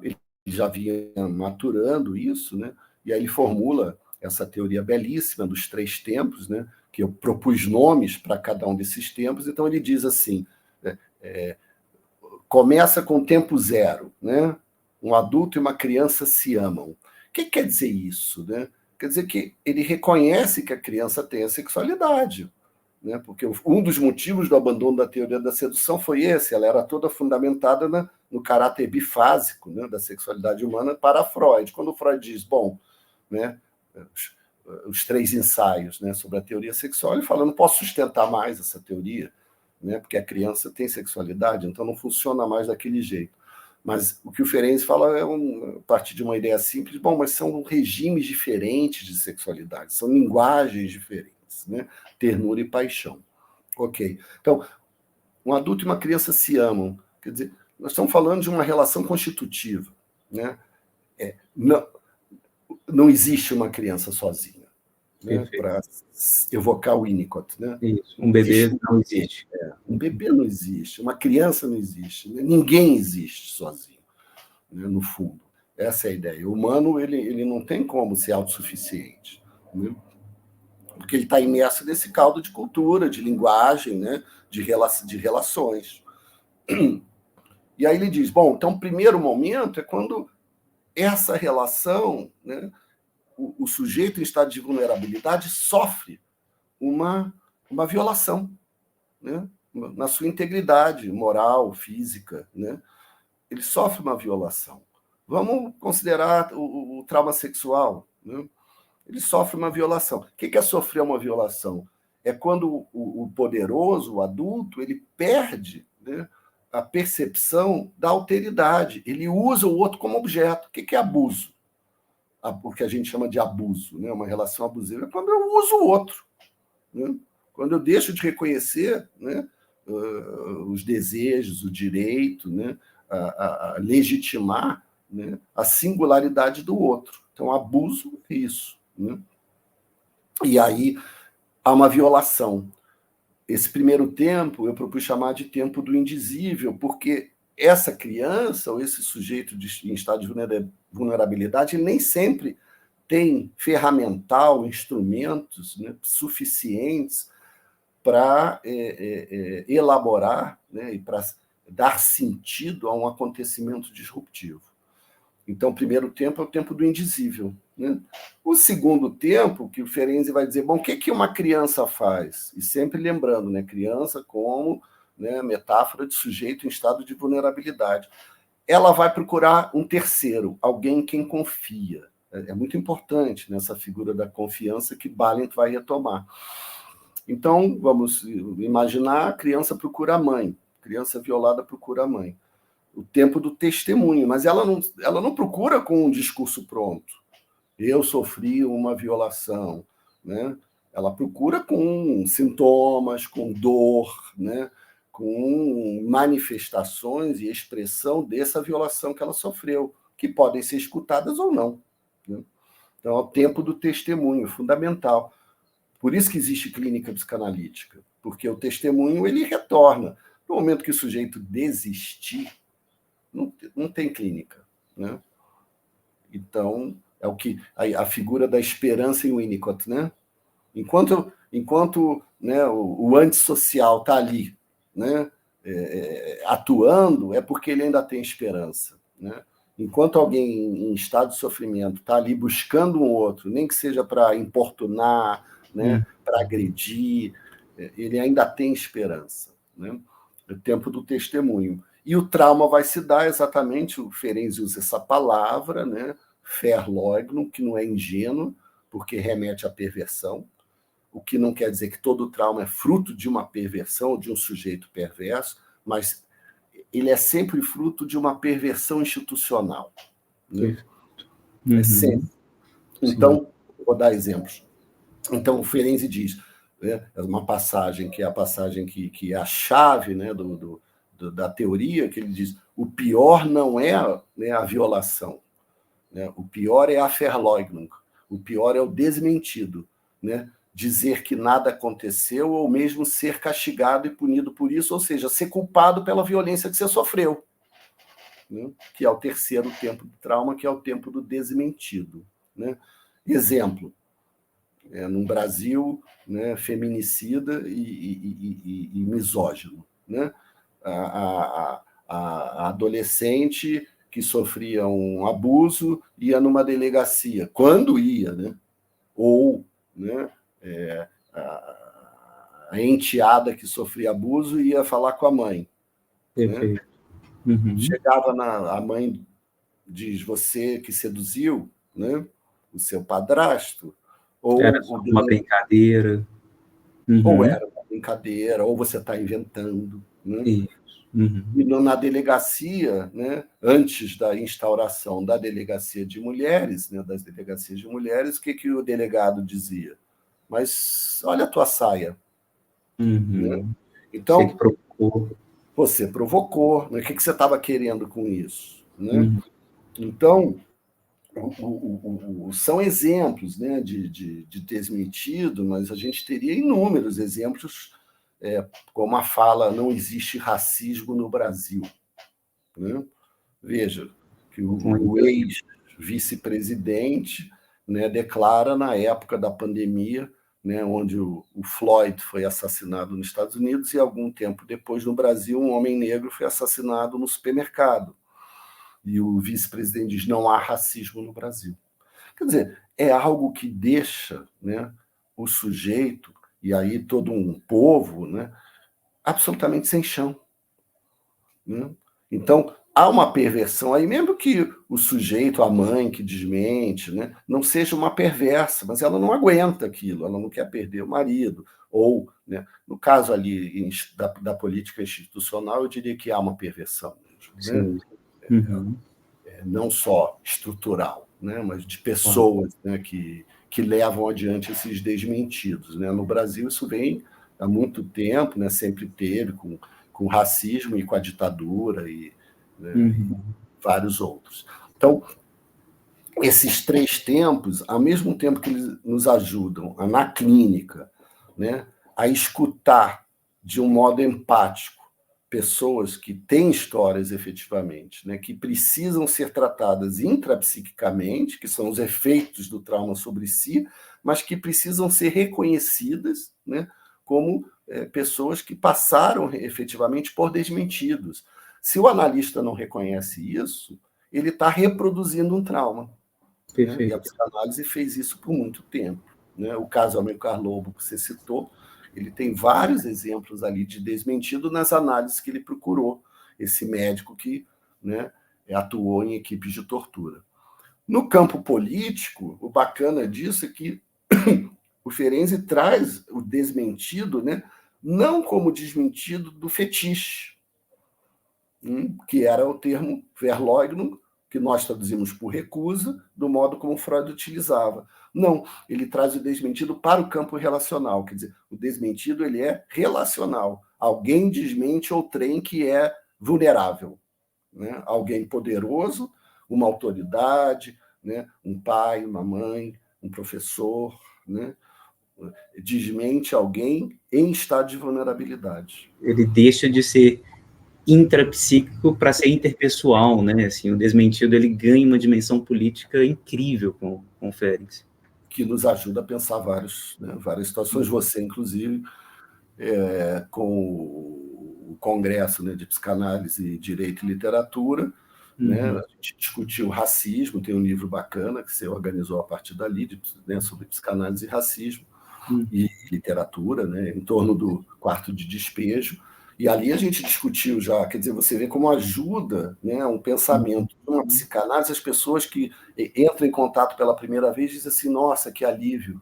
ele já vinha maturando isso, né, e aí ele formula essa teoria belíssima dos 3 tempos, né, que eu propus nomes para cada um desses tempos. Então, ele diz assim, começa com o tempo zero, né? Um adulto e uma criança se amam. O que quer dizer isso, né? Quer dizer que ele reconhece que a criança tem a sexualidade, né? Porque um dos motivos do abandono da teoria da sedução foi esse, ela era toda fundamentada no caráter bifásico, né, da sexualidade humana para Freud. Quando Freud diz, bom, né, os 3 ensaios, né, sobre a teoria sexual, ele fala, não posso sustentar mais essa teoria, né, porque a criança tem sexualidade, então não funciona mais daquele jeito. Mas o que o Ferenczi fala a partir de uma ideia simples, bom, mas são regimes diferentes de sexualidade, são linguagens diferentes, né, ternura e paixão. Ok. Então, um adulto e uma criança se amam, quer dizer, nós estamos falando de uma relação constitutiva, né? Não existe uma criança sozinha, né, para evocar o Winnicott, né? Isso. Um bebê não existe. Um bebê não existe, uma criança não existe, né? Ninguém existe sozinho, né, no fundo. Essa é a ideia. O humano ele não tem como ser autossuficiente, né? Porque ele está imerso nesse caldo de cultura, de linguagem, né, de relações. E aí ele diz, bom, então o primeiro momento é quando essa relação, né, o sujeito em estado de vulnerabilidade sofre uma violação, né, na sua integridade moral, física, né? Ele sofre uma violação. Vamos considerar o trauma sexual, né? Ele sofre uma violação. O que é sofrer uma violação? É quando o poderoso, o adulto, ele perde, né, a percepção da alteridade. Ele usa o outro como objeto. O que é abuso? O que a gente chama de abuso, né? Uma relação abusiva é quando eu uso o outro, né? Quando eu deixo de reconhecer, né, os desejos, o direito, né, a legitimar né, a singularidade do outro. Então, abuso é isso, né? E aí há uma violação. Esse primeiro tempo eu propus chamar de tempo do indizível, porque essa criança, ou esse sujeito em estado de vulnerabilidade, nem sempre tem ferramental, instrumentos, né, suficientes para elaborar, né, e para dar sentido a um acontecimento disruptivo. Então, o primeiro tempo é o tempo do indizível, né? O segundo tempo, que o Ferenczi vai dizer, bom, o que uma criança faz? E sempre lembrando, né, criança como, né, metáfora de sujeito em estado de vulnerabilidade. Ela vai procurar um terceiro, alguém em quem confia. É muito importante nessa figura da confiança que Balint vai retomar. Então, vamos imaginar, a criança procura a mãe, criança violada procura a mãe. O tempo do testemunho, mas ela não procura com um discurso pronto. Eu sofri uma violação, né? Ela procura com sintomas, com dor, né? Com manifestações e expressão dessa violação que ela sofreu, que podem ser escutadas ou não, né? Então, é o tempo do testemunho, fundamental. Por isso que existe clínica psicanalítica, porque o testemunho ele retorna. No momento que o sujeito desistir, não tem clínica, né? Então, é o que a figura da esperança em Winnicott, né? Enquanto né, o antissocial está ali, né, atuando, é porque ele ainda tem esperança, né? Enquanto alguém em estado de sofrimento está ali buscando um outro, nem que seja para importunar, né, para agredir, ele ainda tem esperança, né? É o tempo do testemunho. E o trauma vai se dar exatamente, o Ferenczi usa essa palavra, né, Verleugnung, que não é ingênuo, porque remete à perversão, o que não quer dizer que todo trauma é fruto de uma perversão, de um sujeito perverso, mas ele é sempre fruto de uma perversão institucional, né? É sempre. Então, vou dar exemplos. Então, o Ferenczi diz, né, é uma passagem que é a passagem que é a chave, né, da teoria, que ele diz, o pior não é, né, a violação, né? O pior é a Verleugnung, o pior é o desmentido, né? Dizer que nada aconteceu ou mesmo ser castigado e punido por isso, ou seja, ser culpado pela violência que você sofreu, né? Que é o terceiro tempo do trauma, que é o tempo do desmentido, né? Exemplo, no Brasil, né, feminicida e misógino, né? A adolescente que sofria um abuso ia numa delegacia, quando ia, né? Ou, né, a enteada que sofria abuso ia falar com a mãe. Perfeito. Né? Uhum. Chegava a mãe diz, você que seduziu, né, o seu padrasto, ou era só uma brincadeira. Ou era uma brincadeira, ou você está inventando, né? Uhum. E na delegacia, né, antes da instauração da delegacia de mulheres, né, das delegacias de mulheres, o que o delegado dizia? Mas olha a tua saia. Né? Então, você provocou. Né? O que você estava querendo com isso? Né? Então, são exemplos, né, de desmentido, mas a gente teria inúmeros exemplos, como a fala não existe racismo no Brasil. Né? Veja, que o ex-vice-presidente, né, declara na época da pandemia, né, onde o Floyd foi assassinado nos Estados Unidos e algum tempo depois no Brasil um homem negro foi assassinado no supermercado. E o vice-presidente diz, não há racismo no Brasil. Quer dizer, é algo que deixa, né, o sujeito, e aí todo um povo, né, absolutamente sem chão. Né? Então, há uma perversão aí, mesmo que o sujeito, a mãe que desmente, né, não seja uma perversa, mas ela não aguenta aquilo, ela não quer perder o marido. Ou, né, no caso ali da política institucional, eu diria que há uma perversão mesmo. Né? Não só estrutural, né, mas de pessoas, né, que levam adiante esses desmentidos. Né? No Brasil, isso vem há muito tempo, né, sempre teve, com racismo e com a ditadura e, né, e vários outros. Então, esses 3 tempos, ao mesmo tempo que eles nos ajudam na clínica, né, a escutar de um modo empático pessoas que têm histórias efetivamente, né, que precisam ser tratadas intrapsiquicamente, que são os efeitos do trauma sobre si, mas que precisam ser reconhecidas, né, como pessoas que passaram efetivamente por desmentidos. Se o analista não reconhece isso, ele está reproduzindo um trauma. Né? E a psicanálise fez isso por muito tempo. Né? O caso Amilcar Lobo, que você citou, ele tem vários exemplos ali de desmentido nas análises que ele procurou, esse médico que, né, atuou em equipes de tortura. No campo político, o bacana disso é que o Ferenczi traz o desmentido, né, não como desmentido do fetiche, que era o termo Verleugnung, que nós traduzimos por recusa, do modo como Freud utilizava. Não, ele traz o desmentido para o campo relacional, quer dizer, o desmentido ele é relacional. Alguém desmente outrem que é vulnerável. Né? Alguém poderoso, uma autoridade, né? Um pai, uma mãe, um professor, né? Desmente alguém em estado de vulnerabilidade. Ele deixa de ser intrapsíquico para ser interpessoal, né? Assim, o desmentido ele ganha uma dimensão política incrível com o Ferenczi. Que nos ajuda a pensar várias situações. Você, inclusive, com o Congresso, né, de Psicanálise, Direito e Literatura, né, a gente discutiu racismo, tem um livro bacana que você organizou a partir dali, né, sobre psicanálise e racismo, e literatura, né, em torno do quarto de despejo. E ali a gente discutiu já, quer dizer, você vê como ajuda, né, um pensamento, uma psicanálise, as pessoas que entram em contato pela primeira vez dizem assim, nossa, que alívio.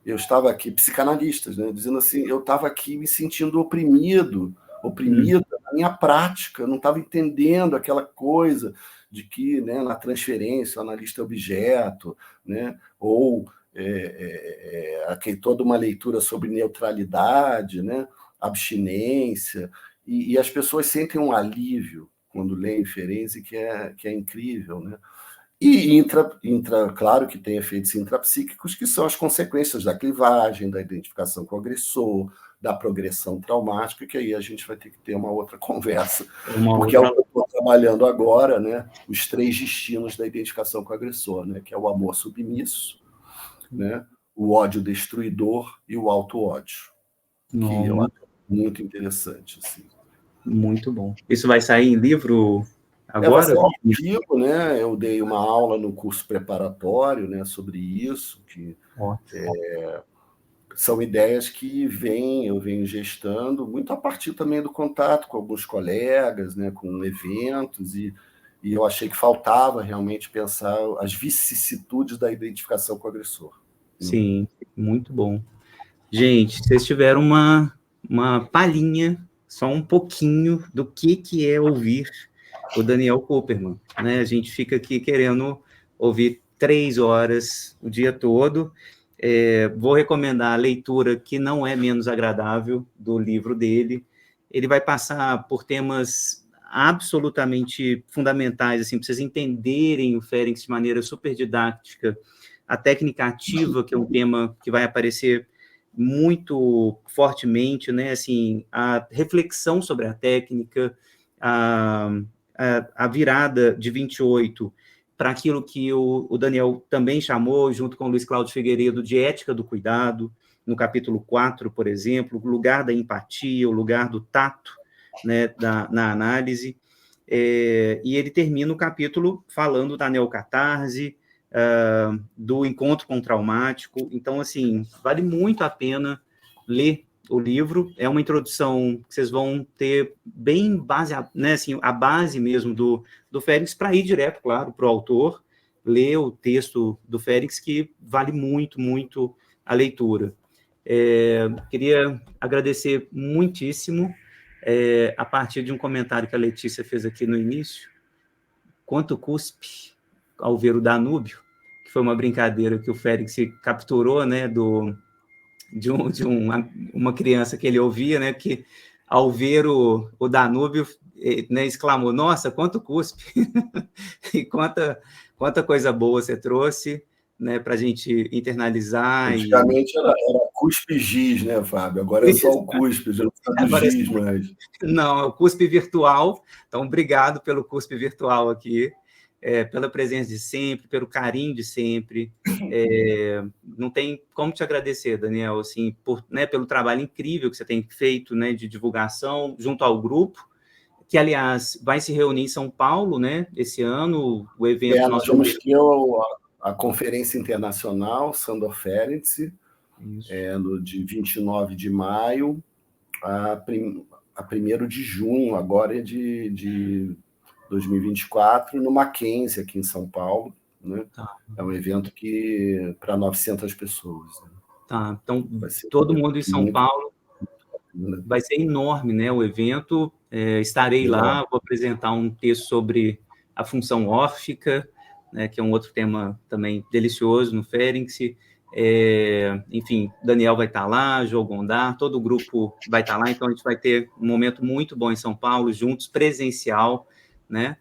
Eu estava aqui, psicanalistas, né, dizendo assim, eu estava aqui me sentindo oprimida na minha prática, eu não estava entendendo aquela coisa de que, né, na transferência o analista é objeto, né, ou toda uma leitura sobre neutralidade, né, abstinência, e as pessoas sentem um alívio quando leem Ferenczi que é incrível, né? E claro que tem efeitos intrapsíquicos, que são as consequências da clivagem, da identificação com o agressor, da progressão traumática, que aí a gente vai ter que ter uma outra conversa, porque é o que eu estou trabalhando agora, né? Os 3 destinos da identificação com o agressor, né? Que é o amor submisso, né? O ódio destruidor e o auto-ódio. Que eu acho muito interessante. Assim. Muito bom. Isso vai sair em livro agora? Vai ser um artigo, né? Eu dei uma aula no curso preparatório, né, sobre isso, que são ideias que eu venho gestando, muito a partir também do contato com alguns colegas, né, com eventos, e eu achei que faltava realmente pensar as vicissitudes da identificação com o agressor. Sim, muito bom. Gente, vocês tiveram uma palhinha, só um pouquinho do que é ouvir o Daniel Kopperman, né? A gente fica aqui querendo ouvir 3 horas o dia todo. Vou recomendar a leitura, que não é menos agradável, do livro dele. Ele vai passar por temas absolutamente fundamentais, assim, para vocês entenderem o Ferenczi de maneira super didática. A técnica ativa, que é um tema que vai aparecer muito fortemente, né? Assim, a reflexão sobre a técnica, a virada de 28 para aquilo que o Daniel também chamou, junto com o Luiz Cláudio Figueiredo, de ética do cuidado, no capítulo 4, por exemplo, o lugar da empatia, o lugar do tato, né, na análise. E ele termina o capítulo falando da neocatarse, do encontro com o traumático. Então, assim, vale muito a pena ler o livro. É uma introdução que vocês vão ter bem base, né, assim, a base mesmo do Ferenczi, para ir direto, claro, para o autor, ler o texto do Ferenczi, que vale muito, muito a leitura. Queria agradecer muitíssimo, a partir de um comentário que a Letícia fez aqui no início, quanto cuspe ao ver o Danúbio, que foi uma brincadeira que o Ferenczi capturou, né, de uma criança que ele ouvia, né, que ao ver o Danúbio, né, exclamou, nossa, quanto cuspe! E quanta coisa boa você trouxe, né, para a gente internalizar. Antigamente era cuspe giz, né, Fábio? Agora é só o cuspe, já não sabe o giz mais. Não, é o cuspe virtual. Então, obrigado pelo cuspe virtual aqui, pela presença de sempre, pelo carinho de sempre. Não tem como te agradecer, Daniel, assim, pelo trabalho incrível que você tem feito, né, de divulgação junto ao grupo, que, aliás, vai se reunir em São Paulo, né, esse ano, o evento... Nós vamos ter a Conferência Internacional Sandor Ferenczi, de 29 de maio a 1º de junho, agora de 2024, no Mackenzie, aqui em São Paulo. Né? É um evento para 900 pessoas. Né? Tá, então, todo mundo em São Paulo, vai ser enorme, né, o evento. Estarei lá, vou apresentar um texto sobre a função órfica, né, que é um outro tema também delicioso no Ferenczi. Enfim, Daniel vai estar lá, João Gondar, todo o grupo vai estar lá, então a gente vai ter um momento muito bom em São Paulo, juntos, presencial, né,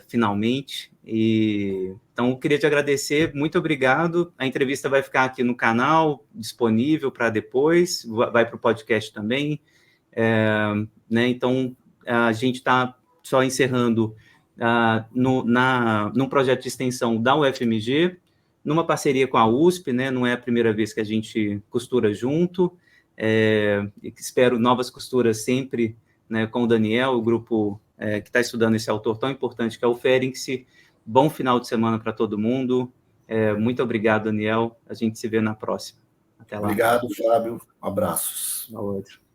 finalmente. Então, eu queria te agradecer, muito obrigado. A entrevista vai ficar aqui no canal, disponível para depois, vai para o podcast também. Né, então, a gente está só encerrando num projeto de extensão da UFMG, numa parceria com a USP, né, não é a primeira vez que a gente costura junto, espero novas costuras sempre, né, com o Daniel, o grupo que está estudando esse autor tão importante que é o Ferenczi. Bom final de semana para todo mundo, muito obrigado, Daniel, a gente se vê na próxima. Até lá. Obrigado, Fábio, abraços. Outro.